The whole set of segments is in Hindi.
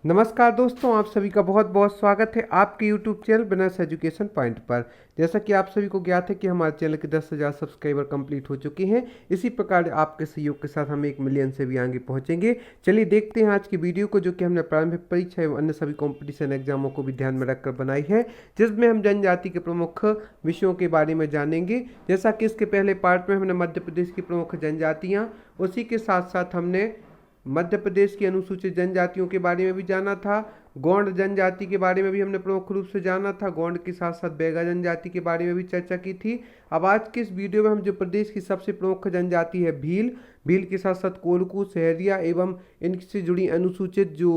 नमस्कार दोस्तों, आप सभी का बहुत बहुत स्वागत है आपके YouTube channel business education point पर। जैसा कि आप सभी को ज्ञात है कि हमारे चैनल के 10,000 सब्सक्राइबर कंप्लीट हो चुके हैं। इसी प्रकार आपके सहयोग के साथ हम 1 मिलियन से भी आगे पहुंचेंगे। चलिए देखते हैं आज की वीडियो को, जो कि हमने प्रारंभिक परीक्षा एवं अन्य सभी कॉम्पिटिशन एग्जामों को भी ध्यान में रखकर बनाई है, जिसमें हम जनजाति के प्रमुख विषयों के बारे में जानेंगे। जैसा कि इसके पहले पार्ट में हमने मध्य प्रदेश की प्रमुख जनजातियाँ, उसी के साथ साथ हमने मध्य प्रदेश की अनुसूचित जनजातियों के बारे में भी जाना था। गौंड जनजाति के बारे में भी हमने प्रमुख रूप से जाना था। गौंड के साथ साथ बैगा जनजाति के बारे में भी चर्चा की थी। अब आज के इस वीडियो में हम जो प्रदेश की सबसे प्रमुख जनजाति है भील, भील के साथ साथ कोलकू, सहरिया एवं इनसे जुड़ी अनुसूचित जो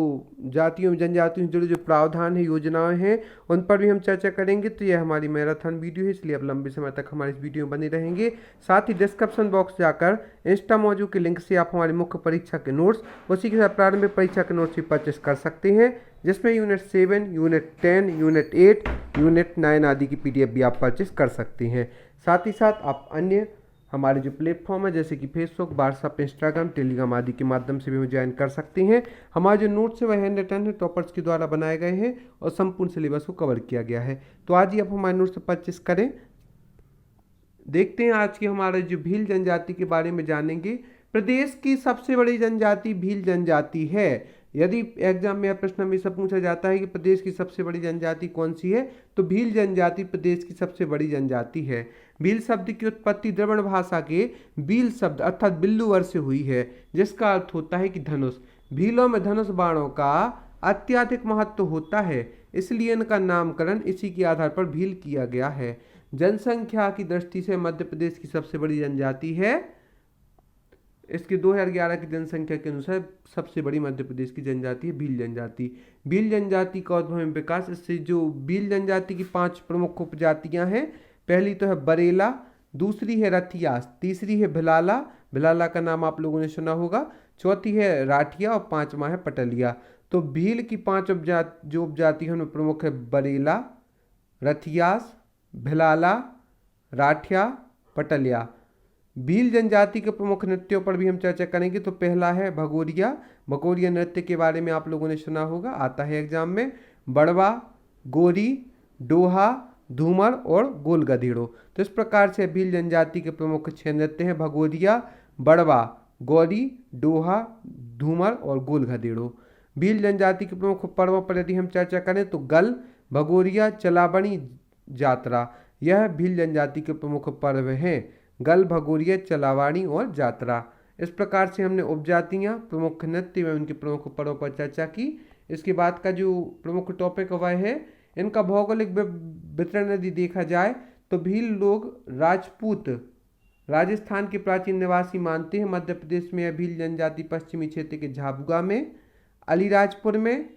जातियों जनजातियों से जुड़े जो प्रावधान है, योजनाएं हैं, उन पर भी हम चर्चा करेंगे। तो यह हमारी मैराथन वीडियो है, इसलिए आप लंबे समय तक हमारे इस वीडियो में बने रहेंगे। साथ ही डिस्क्रिप्शन बॉक्स जाकर इंस्टा मौजू के लिंक से आप हमारी मुख्य परीक्षा के नोट्स, उसी के साथ प्रारंभिक परीक्षा के नोट्स भी परचेस कर सकते हैं, जिसमें यूनिट 7, यूनिट 10, यूनिट 8, यूनिट 9 आदि की PDF भी आप परचेस कर सकते हैं। साथ ही साथ आप अन्य हमारे जो प्लेटफॉर्म है, जैसे कि फेसबुक, व्हाट्सअप, इंस्टाग्राम, टेलीग्राम आदि के माध्यम से भी हमें ज्वाइन कर सकते हैं। हमारे जो नोट्स है वह हैंड रिटन है, टॉपर्स के द्वारा बनाए गए हैं और संपूर्ण सिलेबस को कवर किया गया है। तो आज ही आप हमारे नोट्स परचेस करें। देखते हैं आज की हमारे जो भील जनजाति के बारे में जानेंगे। प्रदेश की सबसे बड़ी जनजाति भील जनजाति है। यदि एग्जाम में या प्रश्न में सब पूछा जाता है कि प्रदेश की सबसे बड़ी जनजाति कौन सी है, तो भील जनजाति प्रदेश की सबसे बड़ी जनजाति है। भील शब्द की उत्पत्ति द्रविड़ भाषा के बील शब्द अर्थात बिल्लू वर्ड से हुई है, जिसका अर्थ होता है कि धनुष। भीलों में धनुष बाणों का अत्यधिक महत्व होता है, इसलिए इनका नामकरण इसी के आधार पर भील किया गया है। जनसंख्या की दृष्टि से मध्य प्रदेश की सबसे बड़ी जनजाति है। इसके 2011 की जनसंख्या के अनुसार सबसे बड़ी मध्य प्रदेश की जनजाति है भील जनजाति। भील जनजाति का उद्भव एवं विकास, इससे जो भील जनजाति की 5 प्रमुख उपजातियां हैं, पहली तो है बरेला, दूसरी है रथियास, तीसरी है भिलाला, भिलाला का नाम आप लोगों ने सुना होगा, चौथी है राठिया और 5वां है पटलिया। तो भील की 5 जो उपजाति है उनमें प्रमुख है बरेला, रथियास, भिलाला, राठिया, पटलिया। भील जनजाति के प्रमुख नृत्यों पर भी हम चर्चा करेंगे। तो पहला है भगोरिया। भगोरिया नृत्य के बारे में आप लोगों ने सुना होगा, आता है एग्जाम में। बड़वा, गोरी, डोहा, धूमर और गोल गधेड़ो। तो इस प्रकार से भील जनजाति के प्रमुख 6 नृत्य हैं: भगोरिया, बड़वा, गौरी, डोहा, धूमर और गोल गधेड़ो। भील जनजाति के प्रमुख पर्वों पर यदि हम चर्चा करें तो गल, भगोरिया, चलाबड़ी, जात्रा, यह भील जनजाति के प्रमुख पर्व हैं। गल, भगोरिया, चलावाड़ी और जात्रा। इस प्रकार से हमने उपजातियां, प्रमुख नृत्य एवं उनके प्रमुख पर्वों पर चर्चा की। इसके बाद का जो प्रमुख टॉपिक हुआ है, इनका भौगोलिक वितरण यदि देखा जाए तो भील लोग राजपूत राजस्थान के प्राचीन निवासी मानते हैं। मध्य प्रदेश में यह भील जनजाति पश्चिमी क्षेत्र के झाबुआ में, अलीराजपुर में,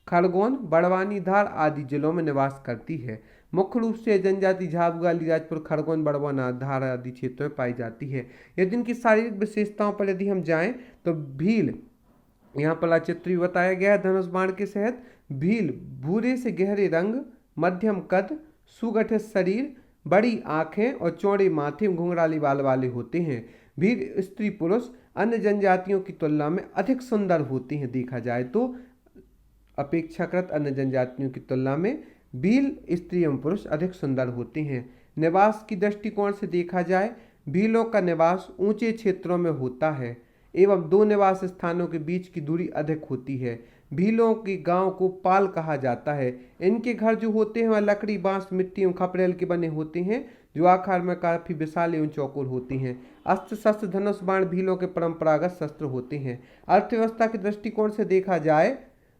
खरगोन, बड़वानी, धार आदि जिलों में निवास करती है। मुख्य रूप से जनजाति झाबुआ, अलीराजपुर, खरगोन, बड़वाना, धार आदि क्षेत्रों में पाई जाती है। यदि इनकी शारीरिक विशेषताओं पर यदि हम जाएं तो भील, यहाँ पर चित्र भी बताया गया है धनुष बाण के सहित। भील भूरे से गहरे रंग, मध्यम कद, सुगठित शरीर, बड़ी आंखें और चौड़े माथे, घुंघराले बाल वाले होते हैं। भील स्त्री पुरुष अन्य जनजातियों की तुलना में अधिक सुंदर होते हैं। देखा जाए तो अपेक्षाकृत अन्य जनजातियों की तुलना में भील स्त्री एवं पुरुष अधिक सुंदर होते हैं। निवास की दृष्टिकोण से देखा जाए, भीलों का निवास ऊंचे क्षेत्रों में होता है एवं 2 निवास स्थानों के बीच की दूरी अधिक होती है। भीलों के गांव को पाल कहा जाता है। इनके घर जो होते हैं वह लकड़ी, बांस, मिट्टी एवं खपरेल के बने होते हैं, जो आकार में काफी विशाल एवं चौकोर होती हैं। अस्त्र शस्त्र, धनुष बाण भीलों के परंपरागत शस्त्र होते हैं। अर्थव्यवस्था के दृष्टिकोण से देखा जाए,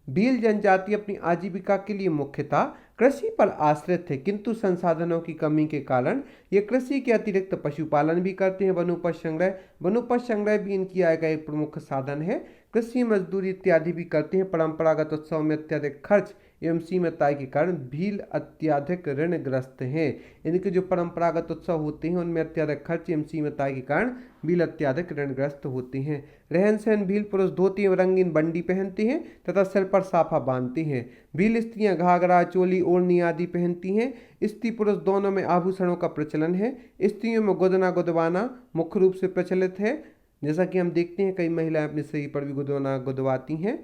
भील जनजाति अपनी आजीविका के लिए मुख्यतः कृषि पर आश्रित है, किंतु संसाधनों की कमी के कारण ये कृषि के अतिरिक्त पशुपालन भी करते हैं। वनोपज संग्रह भी इनकी आय का एक प्रमुख साधन है। कृषि, मजदूरी इत्यादि भी करते हैं। परंपरागत उत्सव में अत्यधिक खर्च एवं सीमित आय के कारण भील अत्यधिक ऋणग्रस्त हैं। इनके जो परंपरागत उत्सव होते हैं उनमें अत्यधिक खर्च एवं सीमित आय के कारण भील अत्यधिक ऋणग्रस्त होते हैं। रहन सहन, भील पुरुष धोती एवं रंगीन बंडी पहनते हैं तथा सिर पर साफा बांधते हैं। भील स्त्रियां घाघरा, चोली, ओढ़नी आदि पहनती हैं। स्त्री पुरुष दोनों में आभूषणों का प्रचलन है। स्त्रियों में गुदना गुदवाना मुख्य रूप से प्रचलित है। जैसा कि हम देखते हैं कई महिलाएं अपने शरीर पर भी गुदवाना गुदवाती हैं।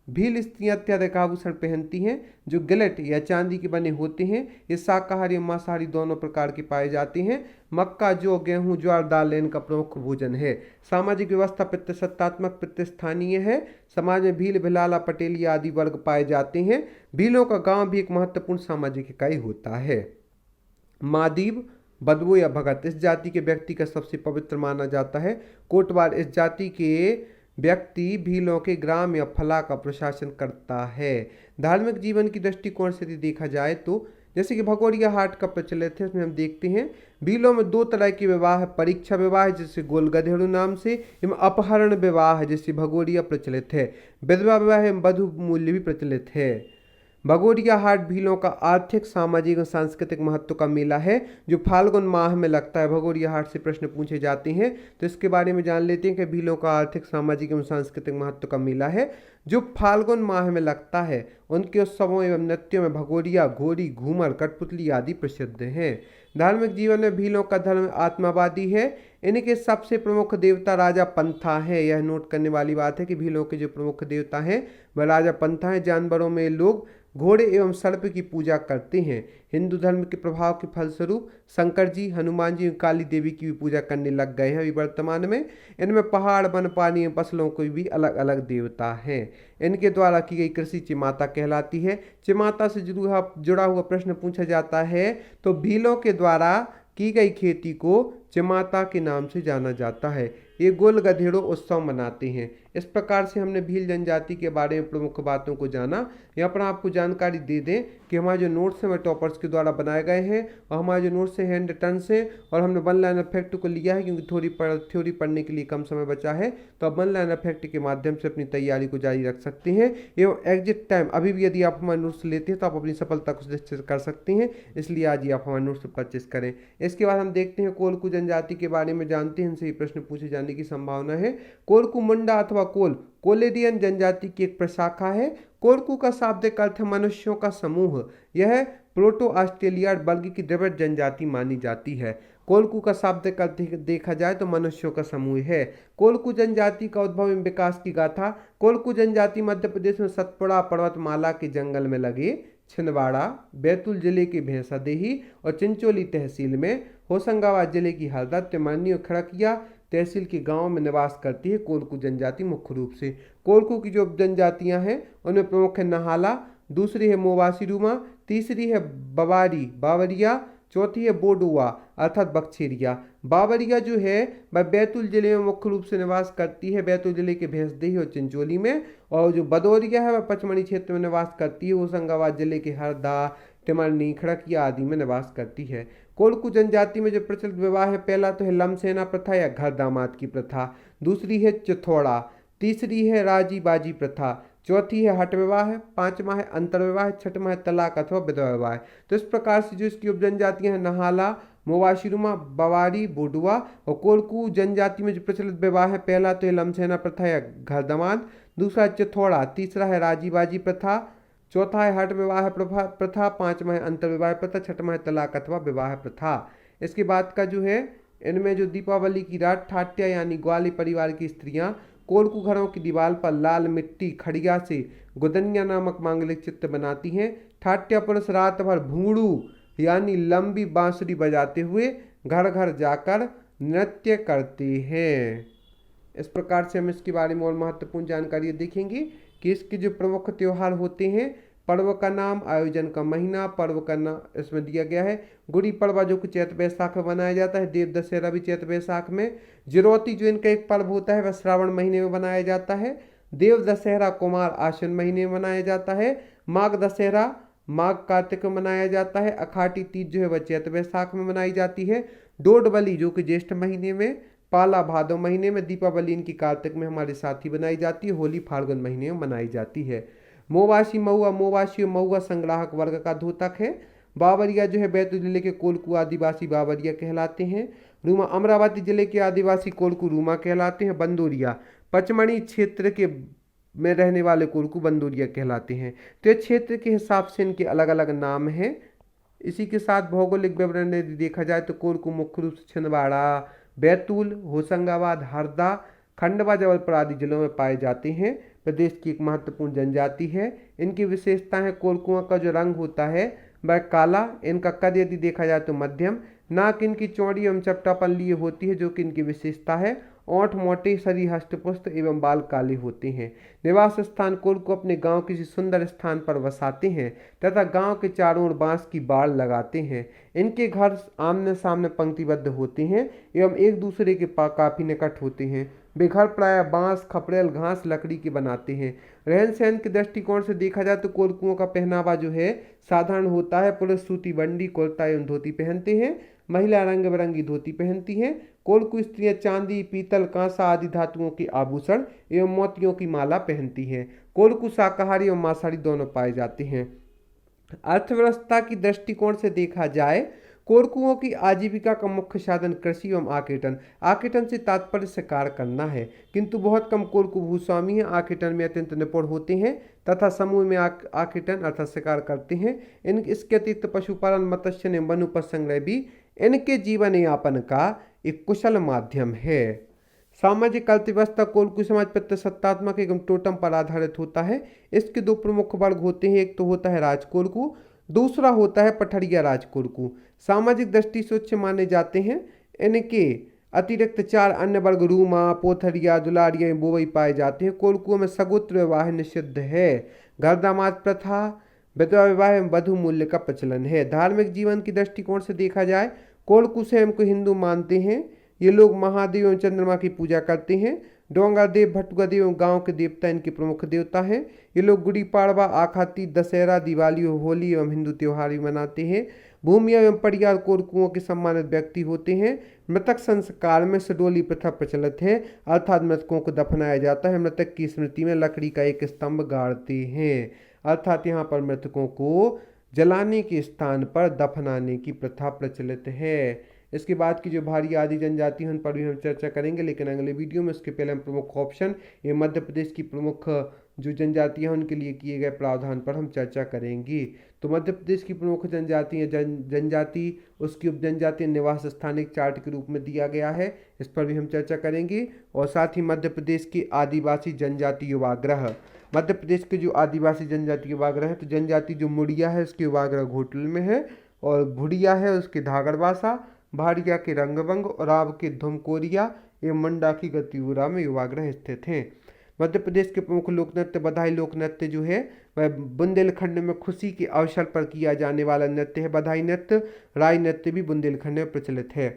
भील स्त्रियां अत्याधिक आभूषण पहनती हैं जो गिलट या चांदी के बने होते हैं। ये शाकाहारी और मांसाहारी दोनों प्रकार के पाए जाते हैं। मक्का, जौ, गेहूं, ज्वार, दाल इनका प्रमुख भोजन है। सामाजिक व्यवस्था प्रतिशतात्मक प्रतिस्थानीय है। समाज में भील, भिलाला, पटेली आदि वर्ग पाए जाते हैं। भीलों का गांव भी एक महत्वपूर्ण सामाजिक इकाई होता है। मादीब, बदबू या भगत इस जाति के व्यक्ति का सबसे पवित्र माना जाता है। कोटवार इस जाति के व्यक्ति भीलों के ग्राम या फला का प्रशासन करता है। धार्मिक जीवन की दृष्टिकोण से देखा जाए तो जैसे कि भगोरिया हाट का प्रचलित है, इसमें हम देखते हैं भीलों में दो तरह के विवाह है। परीक्षा विवाह जिससे गोल गधेड़ू नाम से, एवं अपहरण विवाह जिससे भगोरिया प्रचलित है। विधवा विवाह एवं वधु मूल्य भी प्रचलित है। भगोरिया हाट भीलों का आर्थिक, सामाजिक और सांस्कृतिक महत्व का मेला है जो फाल्गुन माह में लगता है। भगोरिया हाट से प्रश्न पूछे जाते हैं तो इसके बारे में जान लेते हैं कि भीलों का आर्थिक, सामाजिक एवं सांस्कृतिक महत्व का मेला है जो फाल्गुन माह में लगता है। उनके उत्सवों एवं नृत्यों में भगोरिया, घोड़ी, घूमर, कठपुतली आदि प्रसिद्ध हैं। धार्मिक जीवन में भीलों का धर्म आत्मावादी है। इनके सबसे प्रमुख देवता राजा पंथा है। यह नोट करने वाली बात है कि भीलों के जो प्रमुख देवता हैं वह राजा पंथा है। जानवरों में लोग घोड़े एवं सर्प की पूजा करते हैं। हिंदू धर्म के प्रभाव के फलस्वरूप शंकर जी, हनुमान जी, काली देवी की भी पूजा करने लग गए हैं अभी वर्तमान में। इनमें पहाड़, वन, पानी एवं फसलों के भी अलग अलग देवता हैं। इनके द्वारा की गई कृषि चिमाता कहलाती है। चिमाता से जुड़ा हुआ प्रश्न पूछा जाता है तो भीलों के द्वारा की गई खेती को चिमाता के नाम से जाना जाता है। ये गोल गधेड़ों उत्सव मनाते हैं। इस प्रकार से हमने भील जनजाति के बारे में प्रमुख बातों को जाना। यहाँ पर आपको जानकारी दे दें कि हमारे जो नोट्स हैं वह टॉपर्स के द्वारा बनाए गए हैं और हमारे जो नोट्स हैं हैंड रिटन से, और हमने वन लाइन इफेक्ट को लिया है क्योंकि थ्योरी पढ़ने के लिए कम समय बचा है, तो आप वन लाइन इफेक्ट के माध्यम से अपनी तैयारी को जारी रख सकते हैं। एवं एग्जिट टाइम अभी भी यदि आप हमारे नोट्स लेते हैं तो आप अपनी सफलता को सुनिश्चित कर सकते हैं, इसलिए आज ही आप हमारे नोट्स परचेस करें। इसके बाद हम देखते हैं कोलकू जनजाति के बारे में जानते हैं, इनसे ही प्रश्न पूछे जाने की संभावना है। कोलकू मुंडा अथवा कोलेडियन जनजाति की एक प्रशाखा है। कोलकू का शाब्दिक अर्थ है मनुष्यों का समूह। यह प्रोटो ऑस्ट्रेलिया वर्ग की द्रविड़ जनजाति मानी जाती है। कोलकू का शाब्दिक अर्थ देखा जाए तो मनुष्यों का समूह है। कोलकू जनजाति का उद्भव एवं विकास की गाथा। कोलकू जनजाति मध्य प्रदेश में सतपुड़ा पर्वतमाला के जंगल में लगे छिंदवाड़ा, बैतूल जिले के भैंसादेही और चिंचोली तहसील में, होशंगाबाद जिले की हरदा, तिमरनी और खड़किया तहसील के गांव में निवास करती है कोलकू जनजाति मुख्य रूप से। कोलकू की जो जनजातियां हैं उनमें प्रमुख है नहाला, दूसरी है मोवासी रूमा, तीसरी है बवारी बावरिया, चौथी है बोडुआ अर्थात बक्छेरिया। बावरिया जो है वह बैतूल जिले में मुख्य रूप से निवास करती है, बैतूल जिले के भैंसदेही और चिंचोली में। और जो बदौरिया है वह पचमढ़ी क्षेत्र में निवास करती है, होशंगाबाद जिले के हरदा, टिमरनी, खड़किया आदि में निवास करती है। कोलकू जनजाति में जो प्रचलित विवाह है, पहला तो है लमसेना प्रथा या घर दामाद की प्रथा, दूसरी है चिथौड़ा, तीसरी है राजी बाजी प्रथा, चौथी है हट विवाह, पांचवा है अंतर विवाह, छठवा है तलाक अथवा विधवा विवाह। तो इस प्रकार से जो इसकी उपजनजातियां हैं नहाला, मोवाशिरुमा, बवारी, बोडुआ और कोलकू जनजाति में जो प्रचलित विवाह है, पहला तो है लमसेना प्रथा या घर दामाद, दूसरा है चिथौड़ा, तीसरा है राजी बाजी प्रथा, चौथा है हट विवाह प्रथा, पांचवा है अंतर विवाह प्रथा, छठवा है तलाक अथवा विवाह प्रथा। इसके बाद का जो है इनमें जो दीपावली की रात ठाट्या यानी ग्वाली परिवार की स्त्रियां कोलकू घरों की दीवार पर लाल मिट्टी खड़िया से गुदनिया नामक मांगलिक चित्र बनाती हैं। ठाट्या पुरुष रात भर भूड़ू यानी लंबी बांसुरी बजाते हुए घर घर जाकर नृत्य करते हैं। इस प्रकार से हम इसके बारे में और महत्वपूर्ण जानकारी देखेंगे कि इसके जो प्रमुख त्योहार होते हैं, पर्व का नाम, आयोजन का महीना, पर्व का नाम इसमें दिया गया है। गुड़ी पड़वा जो कि चैत वैशाख में मनाया जाता है, देव दशहरा भी चैत वैशाख में, जिरौती जो इनका एक पर्व होता है वह श्रावण महीने में मनाया जाता है, देव दशहरा कुमार आश्विन महीने में मनाया जाता है, माघ दशहरा माघ कार्तिक में मनाया जाता है, अखाटी तीज जो है वह चैत वैशाख में मनाई जाती है, डोडबली जो कि ज्येष्ठ महीने में, पाला भादव महीने में, दीपावली इनकी कार्तिक में हमारे साथ ही बनाई जाती है, होली फाल्गुन महीने में मनाई जाती है। मोवासी महुआ, मोवासी महुआ संग्राहक वर्ग का धोतक है। बावरिया जो है बैतूल जिले के कोलकू आदिवासी बावरिया कहलाते हैं। रूमा अमरावती जिले के आदिवासी कोलकू रूमा कहलाते हैं। बंदोरिया पचमढ़ी क्षेत्र के में रहने वाले कोलकू बंदोरिया कहलाते हैं। तो ये क्षेत्र के हिसाब से इनके अलग अलग नाम हैं। इसी के साथ भौगोलिक विवरण यदि देखा जाए तो कोलकू मुख्य रूप से छिंदवाड़ा, बैतूल, होशंगाबाद, हरदा, खंडवा, जबलपुर आदि जिलों में पाए जाते हैं। प्रदेश की एक महत्वपूर्ण जनजाति है। इनकी विशेषता है कोरकुओं का जो रंग होता है वह काला, इनका कद यदि देखा जाए तो मध्यम, नाक इनकी चौड़ी एवं चपटापन लिए होती है जो कि इनकी विशेषता है। ओंठ मोटे, शरीर हष्टपुष्ट एवं बाल काले होते हैं। निवास स्थान कोरकू अपने गांव किसी सुंदर स्थान पर बसाते हैं तथा गांव के चारों ओर बांस की बाड़ लगाते हैं। इनके घर आमने सामने पंक्तिबद्ध होते हैं एवं एक दूसरे के काफी निकट होते हैं। वे घर प्रायः बांस, खपरेल, घास, लकड़ी के बनाते हैं। रहन सहन के दृष्टिकोण से देखा जाए तो कोरकुओं का पहनावा जो है साधारण होता है। पुरुष सूती बंडी, कुर्ता एवं धोती पहनते हैं। महिला रंग बिरंगी धोती पहनती हैं। कोरकू स्त्रियां चांदी, पीतल, कांसा आदि धातुओं के आभूषण एवं मोतियों की माला पहनती हैं। कोरकू शाकाहारी एवं मांसाहारी दोनों पाए जाते हैं। अर्थव्यवस्था की दृष्टिकोण से देखा जाए कोरकुओं की आजीविका का मुख्य साधन कृषि एवं आकेटन। आकेटन से तात्पर्य शिकार करना है, किंतु बहुत कम कोरकू भूस्वामी हैं। आकेटन में अत्यंत निपुण होते हैं तथा समूह में आकेटन अर्थात शिकार करते हैं। इसके अतिरिक्त पशुपालन, मत्स्य एवं वन उपज संग्रह भी इनके जीवन यापन का एक कुशल माध्यम है। सामाजिक अर्थव्यवस्था कोरकू समाज प्रतिसत्तात्मक एवं टोटम पर आधारित होता है। इसके दो प्रमुख वर्ग होते हैं, एक तो होता है राज कोरकू, दूसरा होता है पठरिया राज कोरकू। सामाजिक दृष्टि से उच्च माने जाते हैं। इनके अतिरिक्त चार अन्य वर्ग रूमा, पोथरिया, दुलारिया एवं बोवई पाए जाते हैं। कोरकुओं में सगोत्र विवाह निषिद्ध है। घर दामाद प्रथा, विधवा विवाह एवं वधु मूल्य का प्रचलन है। धार्मिक जीवन की दृष्टिकोण से देखा जाए कोरकू स्वयं को हिंदू मानते हैं। ये लोग महादेव एवं चंद्रमा की पूजा करते हैं। डोंगा देव, भटुआ देव एवं गांव के देवता इनके प्रमुख देवता हैं। ये लोग गुड़ी पाड़वा, आखाती, दशहरा, दिवाली, होली एवं हिंदू त्योहार भी मनाते हैं। भूमिया एवं परियार कोरकुओं के सम्मानित व्यक्ति होते हैं। मृतक संस्कार में सडोली प्रथा प्रचलित है, अर्थात मृतकों को दफनाया जाता है। मृतक की स्मृति में लकड़ी का एक स्तंभ गाड़ते हैं, अर्थात यहाँ पर मृतकों को जलाने के स्थान पर दफनाने की प्रथा प्रचलित है। इसके बाद की जो भारी आदि जनजाति है उन पर भी हम चर्चा करेंगे, लेकिन अगले वीडियो में उसके पहले हम प्रमुख ऑप्शन ये मध्य प्रदेश की प्रमुख जो जनजातियाँ उनके लिए किए गए प्रावधान पर हम चर्चा करेंगे। तो मध्य प्रदेश की प्रमुख जनजाति जनजाति उसकी उप जनजाति निवास स्थान एक चार्ट के रूप में दिया गया है, इस पर भी हम चर्चा करेंगे। और साथ ही मध्य प्रदेश की आदिवासी जनजाति युवाग्रह, मध्य प्रदेश के जो आदिवासी जनजाति युवाग्रह है तो जनजाति जो मुड़िया है उसकी युवाग्रह घोटल में है, और भुड़िया है उसके धागड़वासा, भाड़िया के रंगबंग, और राव के धुमकोरिया एवं मंडा की गतिपुरा में युवाग्रह स्थित हैं। मध्य प्रदेश के प्रमुख लोक नृत्य बधाई लोक नृत्य जो है वह बुंदेलखंड में खुशी के अवसर पर किया जाने वाला नृत्य है। बधाई नृत्य, राय नृत्य भी बुंदेलखंड में प्रचलित है।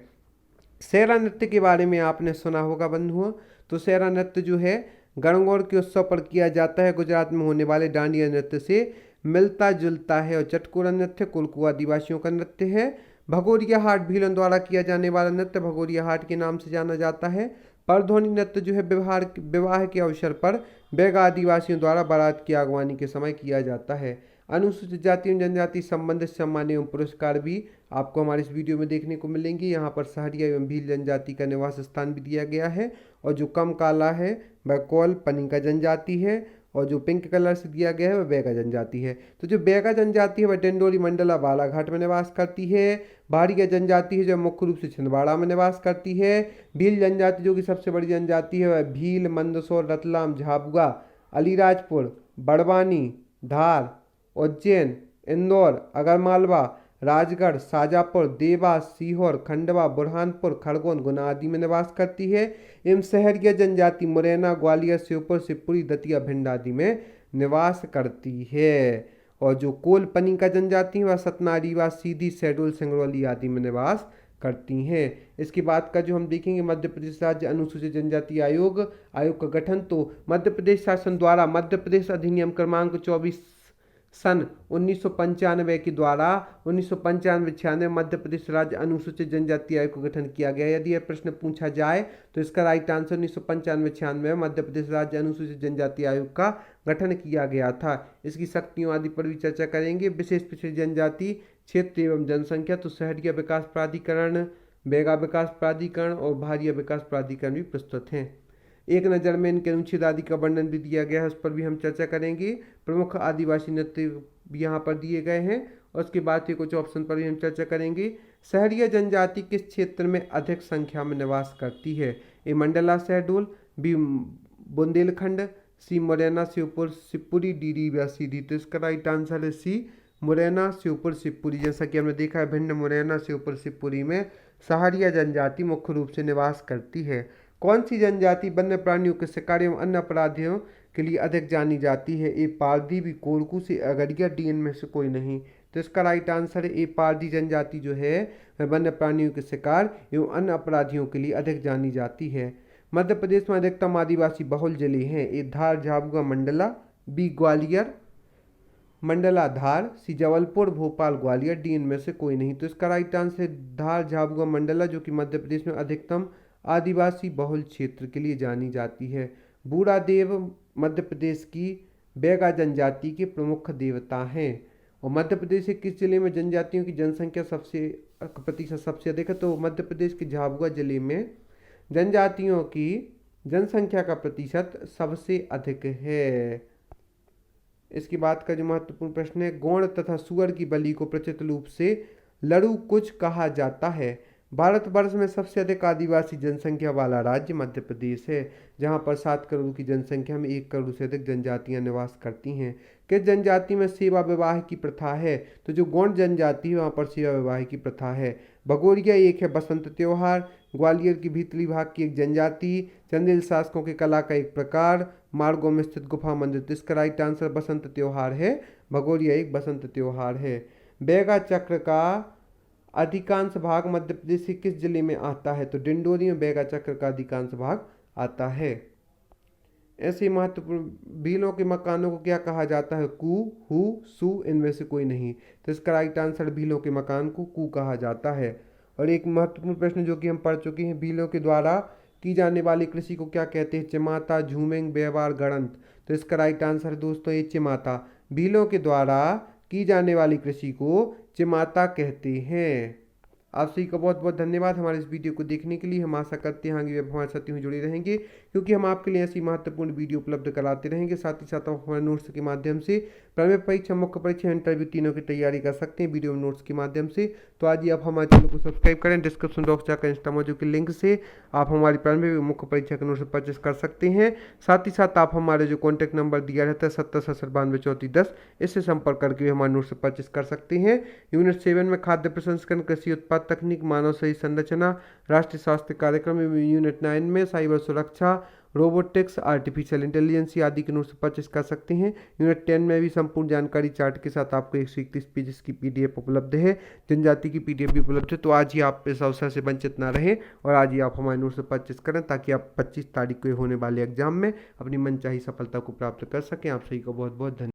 सेरा नृत्य के बारे में आपने सुना होगा बंधुओं। तो सेरा नृत्य जो है गणगौर के उत्सव पर किया जाता है। गुजरात में होने वाले डांडिया नृत्य से मिलता जुलता है। और चटकोरा नृत्य कोरकू आदिवासियों का नृत्य है। भगोरिया हाट भीलन द्वारा किया जाने वाला नृत्य भगोरिया हाट के नाम से जाना जाता है। परधोनी नृत्य जो है विवाह के अवसर पर बैगा आदिवासियों द्वारा बारात की अगवानी के समय किया जाता है। अनुसूचित जाति एवं जनजाति संबंधित सम्मान एवं पुरस्कार भी आपको हमारे इस वीडियो में देखने को मिलेंगे। यहाँ पर सहरिया एवं भील जनजाति का निवास स्थान भी दिया गया है। और जो कम काला है वह कौल पनिका जनजाति है, और जो पिंक कलर से दिया गया है वह बैगा जनजाति है। तो जो बैगा जनजाति है वह डिंडोरी मंडला बालाघाट में निवास करती है। भाड़िया जनजाति है जो मुख्य रूप से छिंदवाड़ा में निवास करती है। भील जनजाति जो कि सबसे बड़ी जनजाति है वह भील, मंदसौर, रतलाम, झाबुआ, अलीराजपुर, बड़वानी, धार, उज्जैन, इंदौर, अगरमालवा, राजगढ़, शाजापुर, देवास, सीहोर, खंडवा, बुरहानपुर, खरगोन, गुना आदि में निवास करती है। एवं सहरिया जनजाति मुरैना, ग्वालियर, श्योपुर, शिवपुरी, दतिया, भिंड आदि में निवास करती है। और जो कोल पनिका जनजाति है वह सतना, रीवा, सीधी, शहडोल, सिंगरौली आदि में निवास करती हैं। इसके बाद का जो हम देखेंगे मध्य प्रदेश राज्य अनुसूचित जनजाति आयोग का गठन। तो मध्य प्रदेश शासन द्वारा मध्य प्रदेश अधिनियम क्रमांक 24 सन 1995 के द्वारा 1995-96 मध्य प्रदेश राज्य अनुसूचित जनजाति आयोग का गठन किया गया। यदि यह प्रश्न पूछा जाए तो इसका राइट आंसर 1995-96 में मध्य प्रदेश राज्य अनुसूचित जनजाति आयोग का गठन किया गया था। इसकी शक्तियों आदि पर भी चर्चा करेंगे। विशेष पिछड़ी जनजाति क्षेत्र एवं जनसंख्या, तो शहरिया विकास प्राधिकरण, बैगा विकास प्राधिकरण और भारिया विकास प्राधिकरण भी प्रस्तुत हैं। एक नज़र में इनके अनुच्छेद आदि का वर्णन भी दिया गया है, उस पर भी हम चर्चा करेंगे। प्रमुख आदिवासी नृत्य भी यहाँ पर दिए गए हैं, और उसके बाद के कुछ ऑप्शन पर भी हम चर्चा करेंगे। शहरिया जनजाति किस क्षेत्र में अधिक संख्या में निवास करती है? ए मंडला शहडोल, बी बुंदेलखंड, सी मुरैना श्योपुर शिवपुरी, डी रीवा सीधी। तो इसका राइट आंसर है सी मुरैना श्योपुर शिवपुरी। जैसा कि हमने देखा है भिंड, मुरैना, श्योपुर, शिवपुरी में सहारिया जनजाति मुख्य रूप से निवास करती है। कौन सी जनजाति वन्य प्राणियों के शिकार एवं अन्य अपराधियों के लिए अधिक जानी जाती है? ए पारदी, बी कोरकू, सी अगरिया, डी इनमें से कोई नहीं। तो इसका राइट आंसर है ए पारदी जनजाति जो है वह वन्य प्राणियों के शिकार एवं अन्य अपराधियों के लिए अधिक जानी जाती है। मध्य प्रदेश में अधिकतम आदिवासी बहुल जिले हैं। ए धार, झाबुआ, मंडला, बी ग्वालियर, मंडला, धार, सी जबलपुर, भोपाल, ग्वालियर, डी इनमें से कोई नहीं। तो इसका राइट आंसर है धार, झाबुआ, मंडला, जो कि मध्य प्रदेश में अधिकतम आदिवासी बहुल क्षेत्र के लिए जानी जाती है। बूढ़ा देव मध्य प्रदेश की बैगा जनजाति के प्रमुख देवता हैं। और मध्य प्रदेश के किस जिले में जनजातियों की जनसंख्या प्रतिशत सबसे अधिक है? तो मध्य प्रदेश के झाबुआ जिले में जनजातियों की जनसंख्या का प्रतिशत सबसे अधिक है। इसके बाद का जो महत्वपूर्ण प्रश्न है, गौड़ तथा सुअर की बलि को प्रचलित रूप से लड़ू कुच कहा जाता है। भारतवर्ष में सबसे अधिक आदिवासी जनसंख्या वाला राज्य मध्य प्रदेश है, जहां पर 7 करोड़ की जनसंख्या में 1 करोड़ से अधिक जनजातियां निवास करती हैं। किस जनजाति में सेवा विवाह की प्रथा है? तो जो गौड़ जनजाति है वहां पर सेवा विवाह की प्रथा है। भगोरिया एक है बसंत त्योहार, ग्वालियर की भीतरी भाग की एक जनजाति, चंदेल शासकों की कला का एक प्रकार, मार्गों में स्थित गुफा मंदिर। तो इसका राइट आंसर बसंत त्योहार है। भगोरिया एक बसंत त्योहार है। बैगा चक्र का अधिकांश भाग मध्य प्रदेश के किस जिले में आता है? तो डिंडोरी में बैगा चक्र का अधिकांश भाग आता है। ऐसे महत्वपूर्ण भीलों के मकानों को क्या कहा जाता है? कू, हु, सु, इनमें से कोई नहीं। तो इसका राइट आंसर भीलों के मकान को कू कहा जाता है। और एक महत्वपूर्ण प्रश्न जो कि हम पढ़ चुके हैं, भीलों के द्वारा की जाने वाली कृषि को क्या कहते हैं? चिमाता, झूमिंग, व्यवहार, गणंत। तो इसका राइट आंसर है दोस्तों ये चिमाता। भीलों के द्वारा की जाने वाली कृषि को चिमाता कहते हैं। आप सभी का बहुत बहुत धन्यवाद हमारे इस वीडियो को देखने के लिए। हम आशा करते हैं आगे हमारे साथ यूँ जुड़े रहेंगे, क्योंकि हम आपके लिए ऐसी महत्वपूर्ण वीडियो उपलब्ध कराते रहेंगे। साथ ही साथ आप हमारे नोट्स के माध्यम से प्राइमरी परीक्षा, मुख्य परीक्षा, इंटरव्यू तीनों की तैयारी कर सकते हैं वीडियो नोट्स के माध्यम से। तो आज ही आप हमारे चैनल को सब्सक्राइब करें। डिस्क्रिप्शन बॉक्स जाकर इंस्टामोजो के लिंक से आप हमारी प्राइमरी मुख्य परीक्षा के नोट्स परचेस कर सकते हैं। साथ ही साथ आप हमारे जो कॉन्टैक्ट नंबर दिया रहता है 70 इससे संपर्क करके भी हमारे नोट्स परचेस कर सकते हैं। यूनिट 7 में खाद्य प्रसंस्करण, कृषि उत्पाद तकनीक, मानव शरीर संरचना, राष्ट्रीय स्वास्थ्य कार्यक्रम, यूनिट 9 में साइबर सुरक्षा, रोबोटिक्स, आर्टिफिशियल इंटेलिजेंस आदि के नोट्स परचेस कर सकते हैं। यूनिट 10 में भी संपूर्ण जानकारी चार्ट के साथ आपको 131 पेजेस की PDF उपलब्ध है। जनजाति की PDF भी उपलब्ध है। तो आज ही आप इस अवसर से वंचित ना रहें और आज ही आप हमारे नोट्स परचेस करें, ताकि आप 25 तारीख को होने वाले एग्जाम में अपनी मनचाही सफलता को प्राप्त कर सकें। आप सभी को बहुत बहुत धन्यवाद।